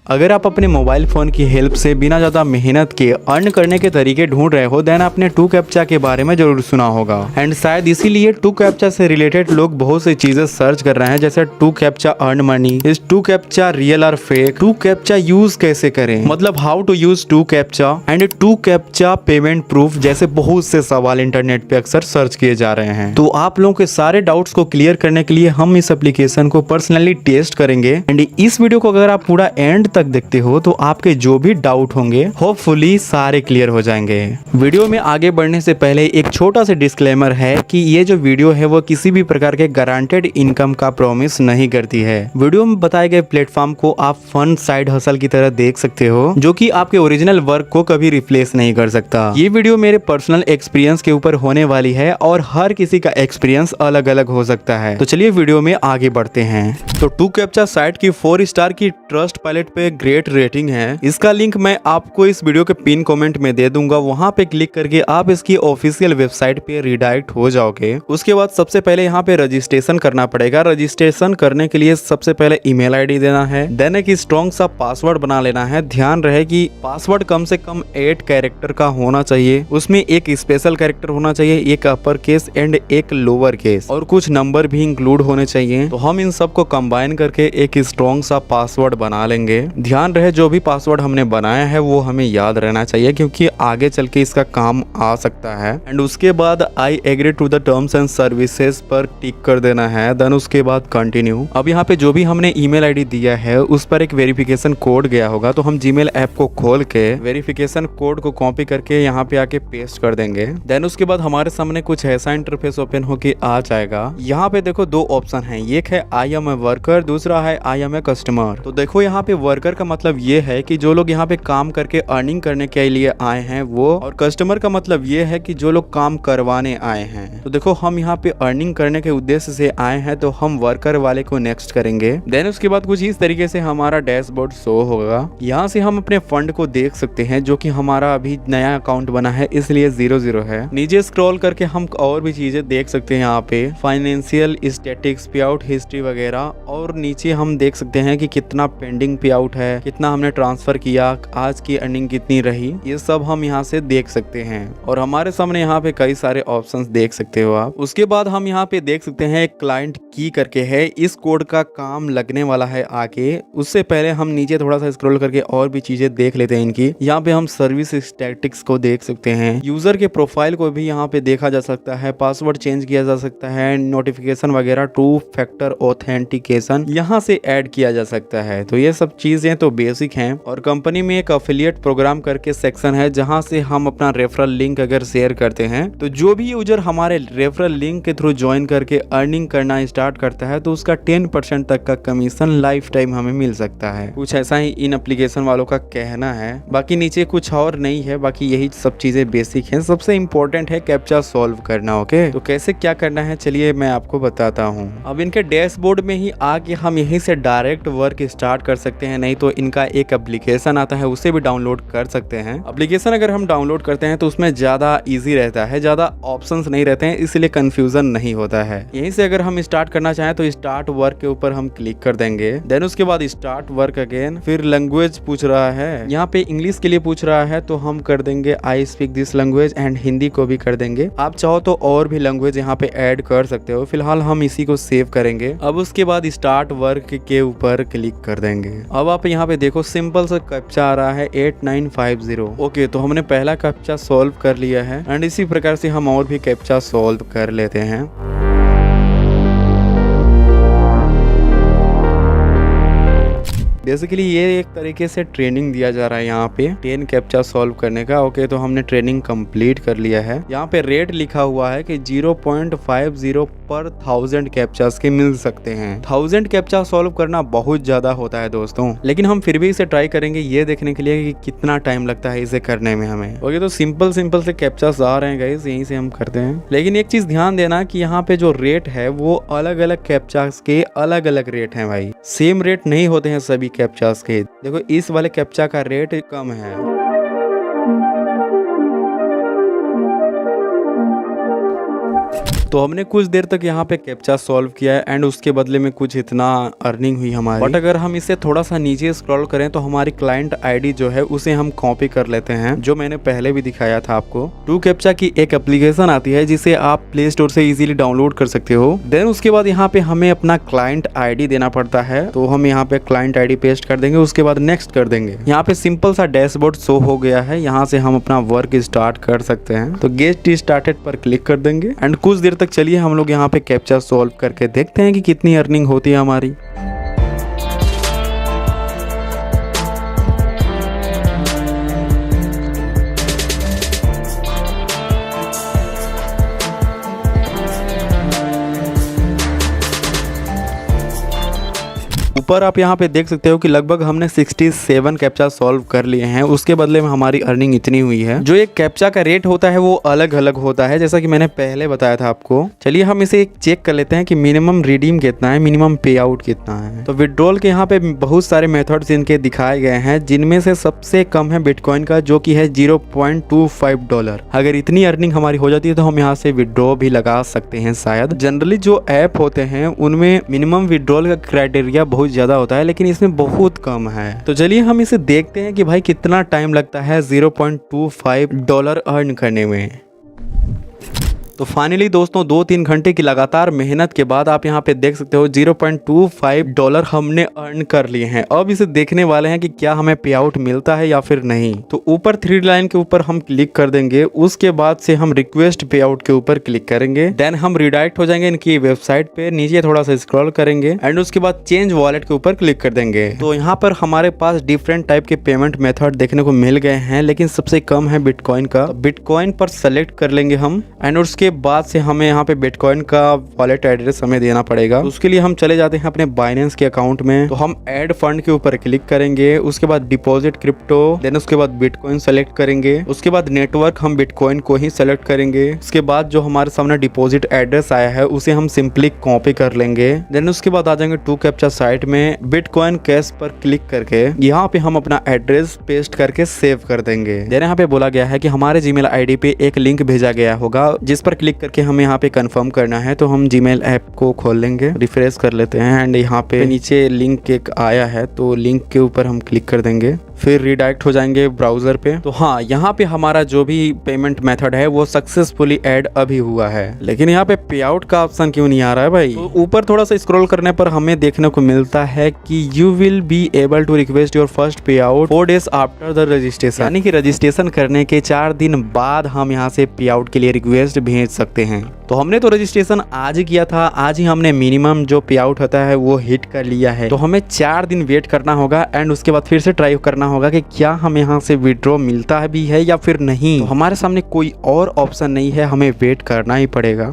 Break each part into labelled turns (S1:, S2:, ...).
S1: अगर आप अपने मोबाइल फोन की हेल्प से बिना ज्यादा मेहनत के अर्न करने के तरीके ढूंढ रहे हो, देन आपने टू कैप्चा के बारे में जरूर सुना होगा। एंड शायद इसीलिए टू कैप्चा से रिलेटेड लोग बहुत सी चीजें सर्च कर रहे हैं, जैसे two captcha earn money, is two captcha real और फेक, टू कैप्चा यूज कैसे करें, मतलब how to use two captcha, and two captcha payment proof, जैसे बहुत से सवाल इंटरनेट पे अक्सर सर्च किए जा रहे हैं। तो आप लोगों के सारे डाउट्स को क्लियर करने के लिए हम इस एप्लीकेशन को पर्सनली टेस्ट करेंगे। एंड इस वीडियो को अगर आप पूरा एंड तक देखते हो तो आपके जो भी डाउट होंगे होपफुली सारे क्लियर हो जाएंगे। वीडियो में आगे बढ़ने से पहले एक छोटा सा डिस्क्लेमर है कि ये जो वीडियो है वो किसी भी प्रकार के गारंटेड इनकम का प्रॉमिस नहीं करती है। वीडियो में बताए गए प्लेटफॉर्म को आप फन साइड हसल की तरह देख सकते हो, जो कि आपके ओरिजिनल वर्क को कभी रिप्लेस नहीं कर सकता। ये वीडियो मेरे पर्सनल एक्सपीरियंस के ऊपर होने वाली है और हर किसी का एक्सपीरियंस अलग अलग हो सकता है। तो चलिए वीडियो में आगे बढ़ते हैं। तो टू कैप्चा साइट की 4 स्टार की ट्रस्ट पायलट पे ग्रेट रेटिंग है। इसका लिंक मैं आपको इस वीडियो के पिन कमेंट में दे दूंगा, वहां पे क्लिक करके आप इसकी ऑफिशियल वेबसाइट पे रिडायरेक्ट हो जाओगे। उसके बाद सबसे पहले यहाँ पे रजिस्ट्रेशन करना पड़ेगा। रजिस्ट्रेशन करने के लिए सबसे पहले ईमेल आईडी देना है, देन एक स्ट्रॉन्ग सा पासवर्ड बना लेना है। ध्यान रहे कि पासवर्ड कम से कम 8 कैरेक्टर का होना चाहिए, उसमें एक स्पेशल कैरेक्टर होना चाहिए, एक अपर केस एंड एक लोअर केस, और कुछ नंबर भी इंक्लूड होने चाहिए। तो हम इन सबको कंबाइन करके एक स्ट्रॉन्ग सा पासवर्ड बना लेंगे। ध्यान रहे जो भी पासवर्ड हमने बनाया है वो हमें याद रहना चाहिए, क्योंकि आगे चल के इसका काम आ सकता है। एंड उसके बाद I agree to the terms and services पर टिक कर देना है, देन उसके बाद कंटिन्यू। अब यहाँ पे जो भी हमने ईमेल आईडी दिया है उस पर एक वेरिफिकेशन कोड गया होगा, तो हम जीमेल ऐप को खोल के वेरिफिकेशन कोड को कॉपी करके यहाँ पे आके पेस्ट कर देंगे। देन उसके बाद हमारे सामने कुछ ऐसा इंटरफेस ओपन होके आ जाएगा। यहाँ पे देखो 2 ऑप्शन है, एक है आई एम ए वर्कर, दूसरा है आई एम ए कस्टमर। तो देखो यहाँ पे वर्कर का मतलब ये है कि जो लोग यहाँ पे काम करके अर्निंग करने के लिए आए हैं वो, और कस्टमर का मतलब ये है कि जो लोग काम करवाने आए हैं। तो देखो हम यहाँ पे अर्निंग करने के उद्देश्य से आए हैं, तो हम वर्कर वाले को नेक्स्ट करेंगे। देन उसके बाद कुछ इस तरीके से हमारा डैशबोर्ड शो होगा। यहाँ से हम अपने फंड को देख सकते हैं, जो कि हमारा अभी नया अकाउंट बना है इसलिए 00 है। नीचे स्क्रॉल करके हम और भी चीजें देख सकते हैं, यहाँ पे फाइनेंशियल स्टैटिक्स, पे आउट हिस्ट्री वगैरह, और नीचे हम देख सकते हैं कि कितना पेंडिंग पे आउट है, कितना हमने ट्रांसफर किया, आज की अर्निंग कितनी रही, ये सब हम यहाँ से देख सकते हैं। और हमारे सामने यहाँ पे कई सारे ऑप्शंस देख सकते हो आप। उसके बाद हम यहाँ पे देख सकते हैं एक क्लाइंट की करके है, इस कोड का काम लगने वाला है आगे। उससे पहले हम नीचे थोड़ा सा स्क्रॉल करके और भी चीजें देख लेते हैं इनकी। यहाँ पे हम सर्विस स्टैटिक्स को देख सकते हैं, यूजर के प्रोफाइल को भी यहाँ पे देखा जा सकता है, पासवर्ड चेंज किया जा सकता है, नोटिफिकेशन वगैरह, टू फैक्टर ऑथेंटिकेशन यहाँ से ऐड किया जा सकता है। तो ये सब चीजें तो बेसिक हैं। और कंपनी में एक अफिलिएट प्रोग्राम करके सेक्शन है, जहाँ से हम अपना रेफरल लिंक अगर शेयर करते हैं तो जो भी यूजर हमारे रेफरल लिंक के थ्रू ज्वाइन करके अर्निंग करना स्टार्ट करता है तो उसका 10% तक का कमीशन लाइफ टाइम हमें मिल सकता है। कुछ ऐसा ही इन एप्लीकेशन वालों का कहना है, बाकी नीचे कुछ और नहीं है, बाकी यही सब चीजें बेसिक हैं। सबसे इम्पोर्टेंट है कैप्चा सॉल्व करना। ओके, तो कैसे क्या करना है चलिए मैं आपको बताता हूँ। अब इनके डैशबोर्ड में ही आके हम यहीं से डायरेक्ट वर्क स्टार्ट कर सकते हैं, नहीं तो इनका एक एप्लीकेशन आता है उसे भी डाउनलोड कर सकते हैं। एप्लीकेशन अगर हम डाउनलोड करते हैं तो उसमें ज्यादा इजी रहता है, ज्यादा ऑप्शंस नहीं रहते हैं, इसलिए कंफ्यूजन नहीं होता है। यहीं से अगर हम स्टार्ट करना चाहें तो स्टार्ट वर्क के ऊपर हम क्लिक कर देंगे। देन उसके बाद स्टार्ट वर्क अगेन, फिर लैंग्वेज पूछ रहा है, यहाँ पे इंग्लिश के लिए पूछ रहा है तो हम कर देंगे I speak this language, and Hindi को भी कर देंगे। आप चाहो तो और भी लैंग्वेज यहाँ पे ऐड कर सकते हो, फिलहाल हम इसी को सेव करेंगे। अब उसके बाद स्टार्ट वर्क के ऊपर क्लिक कर देंगे। अब आप यहाँ पे देखो सिंपल सा कैप्चा आ रहा है 8950। ओके, तो हमने पहला कैप्चा सॉल्व कर लिया है, एंड इसी प्रकार से हम और भी कैप्चा सॉल्व कर लेते हैं। बेसिकली ये एक तरीके से ट्रेनिंग दिया जा रहा है यहाँ पे 10 कैप्चा सॉल्व करने का। ओके, तो हमने ट्रेनिंग कंप्लीट कर लिया है। यहाँ पे रेट लिखा हुआ है कि 0.50 पर 1000 कैप्चास के मिल सकते हैं। 1000 कैप्चा सॉल्व करना बहुत ज्यादा होता है दोस्तों, लेकिन हम फिर भी इसे ट्राई करेंगे ये देखने के लिए कि कितना टाइम लगता है इसे करने में हमें। ओके, तो सिंपल से कैप्चास आ रहे हैं गाइस, यहीं से हम करते हैं। लेकिन एक चीज ध्यान देना कि यहाँ पे जो रेट है वो अलग अलग कैप्चास के अलग अलग रेट है भाई, सेम रेट नहीं होते हैं सभी कैप्चास के। देखो इस वाले कैप्चा का रेट कम है। तो हमने कुछ देर तक यहाँ पे कैप्चा सॉल्व किया है एंड उसके बदले में कुछ इतना अर्निंग हुई हमारी। बट अगर हम इसे थोड़ा सा नीचे स्क्रॉल करें तो हमारी क्लाइंट आईडी जो है उसे हम कॉपी कर लेते हैं, जो मैंने पहले भी दिखाया था आपको। टू कैप्चा की एक एप्लीकेशन आती है जिसे आप प्ले स्टोर से इजीली डाउनलोड कर सकते हो। देन उसके बाद यहाँ पे हमें अपना क्लाइंट आईडी देना पड़ता है, तो हम यहाँ पे क्लाइंट आईडी पेस्ट कर देंगे, उसके बाद नेक्स्ट कर देंगे। यहाँ पे सिंपल सा डैशबोर्ड शो हो गया है, यहाँ से हम अपना वर्क स्टार्ट कर सकते हैं। तो गेट स्टार्टेड पर क्लिक कर देंगे एंड कुछ देर तक चलिए हम लोग यहाँ पे कैप्चा सॉल्व करके देखते हैं कि कितनी अर्निंग होती है हमारी। ऊपर आप यहाँ पे देख सकते हो कि लगभग हमने 67 कैप्चा सॉल्व कर लिए हैं, उसके बदले में हमारी अर्निंग इतनी हुई है। जो एक कैप्चा का रेट होता है वो अलग अलग होता है, जैसा कि मैंने पहले बताया था आपको। चलिए हम इसे एक चेक कर लेते हैं कि मिनिमम रिडीम कितना है, मिनिमम पे आउट कितना है। तो विड्रॉल के यहाँ पे बहुत सारे मेथड्स इनके दिखाए गए हैं, जिनमें से सबसे कम है बिटकॉइन का, जो कि है $0.25। अगर इतनी अर्निंग हमारी हो जाती है तो हम यहाँ से विड्रॉ भी लगा सकते हैं शायद। जनरली जो ऐप होते हैं उनमें मिनिमम विड्रॉल का क्राइटेरिया बहुत ज्यादा होता है, लेकिन इसमें बहुत कम है। तो चलिए हम इसे देखते हैं कि भाई कितना टाइम लगता है $0.25 अर्न करने में। तो फाइनली दोस्तों 2-3 घंटे की लगातार मेहनत के बाद आप यहाँ पे देख सकते हो $0.25 हमने अर्न कर लिए हैं। अब इसे देखने वाले हैं कि क्या हमें पे आउट मिलता है या फिर नहीं। तो ऊपर 3 लाइन के ऊपर हम क्लिक कर देंगे, उसके बाद से हम रिक्वेस्ट पे आउट के ऊपर क्लिक करेंगे। देन हम रिडायरेक्ट हो जाएंगे इनकी वेबसाइट पे, नीचे थोड़ा सा स्क्रॉल करेंगे एंड उसके बाद चेंज वॉलेट के ऊपर क्लिक कर देंगे। तो यहाँ पर हमारे पास डिफरेंट टाइप के पेमेंट मेथड देखने को मिल गए हैं, लेकिन सबसे कम है बिटकॉइन का। बिटकॉइन पर सेलेक्ट कर लेंगे हम एंड उसके बाद से हमें यहाँ पे बिटकॉइन का वॉलेट एड्रेस हमें देना पड़ेगा। तो उसके लिए हम चले जाते हैं अपने बाइनेंस के अकाउंट में। तो हम ऐड फंड के ऊपर क्लिक करेंगे, उसके बाद डिपॉजिट क्रिप्टो, देन उसके बाद बिटकॉइन सेलेक्ट करेंगे, उसके बाद नेटवर्क हम बिटकॉइन को ही सेलेक्ट करेंगे। उसके बाद जो हमारे सामने डिपॉजिट एड्रेस आया है उसे हम सिंपली कॉपी कर लेंगे। देन उसके बाद आ जाएंगे टू कैप्चा साइट में, बिटकॉइन कैश पर क्लिक करके यहाँ पे हम अपना एड्रेस पेस्ट करके सेव कर देंगे। देन यहाँ पे बोला गया है कि हमारे जीमेल आईडी पे एक लिंक भेजा गया होगा, जिस पर क्लिक करके हमें यहाँ पे कंफर्म करना है। तो हम जीमेल ऐप को खोल लेंगे, रिफ्रेश कर लेते हैं एंड यहाँ पे नीचे लिंक एक आया है, तो लिंक के ऊपर हम क्लिक कर देंगे, फिर रिडायरेक्ट हो जाएंगे ब्राउजर पे। तो हाँ, यहाँ पे हमारा जो भी पेमेंट मेथड है वो सक्सेसफुली ऐड अभी हुआ है, लेकिन यहाँ पे पे आउट का ऑप्शन क्यों नहीं आ रहा है भाई। तो ऊपर थोड़ा सा स्क्रॉल करने पर हमें देखने को मिलता है कि you will be able to request your first payout 4 days after the registration, यानी कि रजिस्ट्रेशन करने के 4 दिन बाद हम यहाँ से पे आउट के लिए रिक्वेस्ट भेज सकते हैं। तो हमने तो रजिस्ट्रेशन आज ही किया था, आज ही हमने मिनिमम जो पे आउट होता है वो हिट कर लिया है। तो हमें 4 दिन वेट करना होगा एंड उसके बाद फिर से ट्राई करना होगा कि क्या हमें यहाँ से विड्रॉ मिलता है भी है या फिर नहीं। तो हमारे सामने कोई और ऑप्शन नहीं है, हमें वेट करना ही पड़ेगा।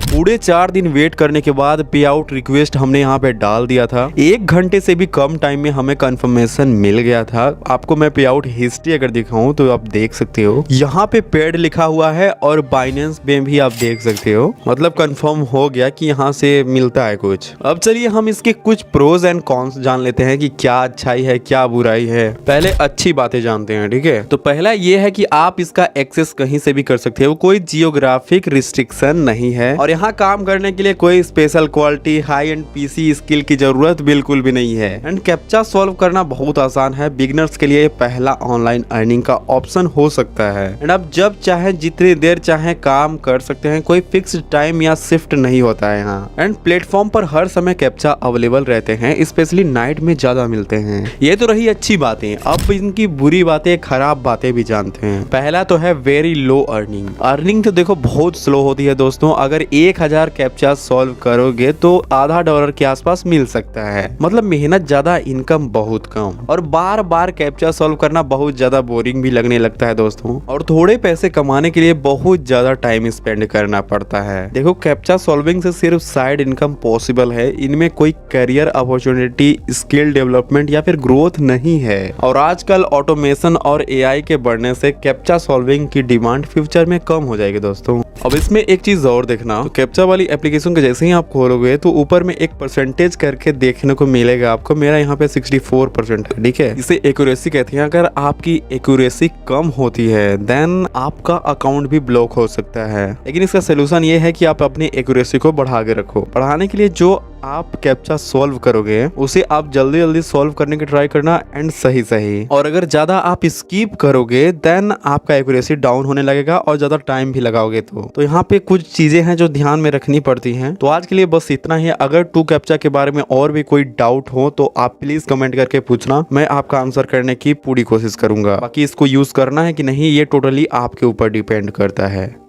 S1: पूरे 4 दिन वेट करने के बाद पे आउट रिक्वेस्ट हमने यहाँ पे डाल दिया था। 1 घंटे से भी कम टाइम में हमें कंफर्मेशन मिल गया था। आपको मैं पे आउट हिस्ट्री अगर दिखाऊं तो आप देख सकते हो, यहाँ पे पेड लिखा हुआ है और बाइनेंस में भी आप देख सकते हो, मतलब कंफर्म हो गया कि यहाँ से मिलता है कुछ। अब चलिए हम इसके कुछ प्रोज एंड कॉन्स जान लेते हैं कि क्या अच्छाई है क्या बुराई है। पहले अच्छी बातें जानते हैं, ठीक है। तो पहला ये है कि आप इसका एक्सेस कहीं से भी कर सकते हो, कोई जियोग्राफिक रिस्ट्रिक्शन नहीं है और यहाँ काम करने के लिए कोई special quality high and PC skill की जरूरत बिल्कुल भी नहीं है। एंड कैप्चा सॉल्व करना बहुत आसान है, बिगिनर्स के लिए पहला ऑनलाइन अर्निंग का ऑप्शन हो सकता है। एंड आप जब चाहे जितनी देर चाहे काम कर सकते हैं, कोई फिक्स टाइम या शिफ्ट नहीं होता है यहाँ। एंड प्लेटफॉर्म पर हर समय कैप्चा अवेलेबल रहते हैं, स्पेशली नाइट में ज्यादा मिलते हैं। ये तो रही अच्छी बातें, अब इनकी बुरी बातें खराब बातें भी जानते हैं। पहला तो है वेरी लो अर्निंग। अर्निंग तो देखो बहुत स्लो होती है दोस्तों। अगर 1000 कैप्चा सॉल्व करोगे तो $0.50 के आसपास मिल सकता है, मतलब मेहनत ज्यादा इनकम बहुत कम। और बार बार कैप्चा सॉल्व करना बहुत ज्यादा बोरिंग भी लगने लगता है दोस्तों। और थोड़े पैसे कमाने के लिए बहुत ज्यादा टाइम स्पेंड करना पड़ता है। देखो कैप्चा सॉल्विंग से सिर्फ साइड इनकम पॉसिबल है, इनमें कोई करियर अपॉर्चुनिटी, स्किल डेवलपमेंट या फिर ग्रोथ नहीं है। और आजकल ऑटोमेशन और एआई के बढ़ने से कैप्चा सॉल्विंग की डिमांड फ्यूचर में कम हो जाएगी दोस्तों। अब इसमें एक चीज और देखना, तो कैप्चा वाली एप्लीकेशन के जैसे ही आप खोलोगे तो ऊपर में एक परसेंटेज करके देखने को मिलेगा आपको। मेरा यहाँ पे 64% है, ठीक है। इसे एक्यूरेसी कहते हैं। अगर आपकी एक्यूरेसी कम होती है देन आपका अकाउंट भी ब्लॉक हो सकता है। लेकिन इसका सोल्यूशन ये है कि आप अपनी एक्यूरेसी को बढ़ा के रखो। बढ़ाने के लिए जो आप कैप्चा सॉल्व करोगे उसे आप जल्दी जल्दी सॉल्व करने की ट्राई करना एंड सही। और अगर ज्यादा आप स्किप करोगे देन आपका एक्यूरेसी डाउन होने लगेगा और ज्यादा टाइम भी लगाओगे। तो यहाँ पे कुछ चीजें हैं जो ध्यान में रखनी पड़ती हैं। तो आज के लिए बस इतना ही। अगर टू कैप्चा के बारे में और भी कोई डाउट हो तो आप प्लीज कमेंट करके पूछना, मैं आपका आंसर करने की पूरी कोशिश करूंगा। बाकी इसको यूज करना है कि नहीं ये टोटली आपके ऊपर डिपेंड करता है।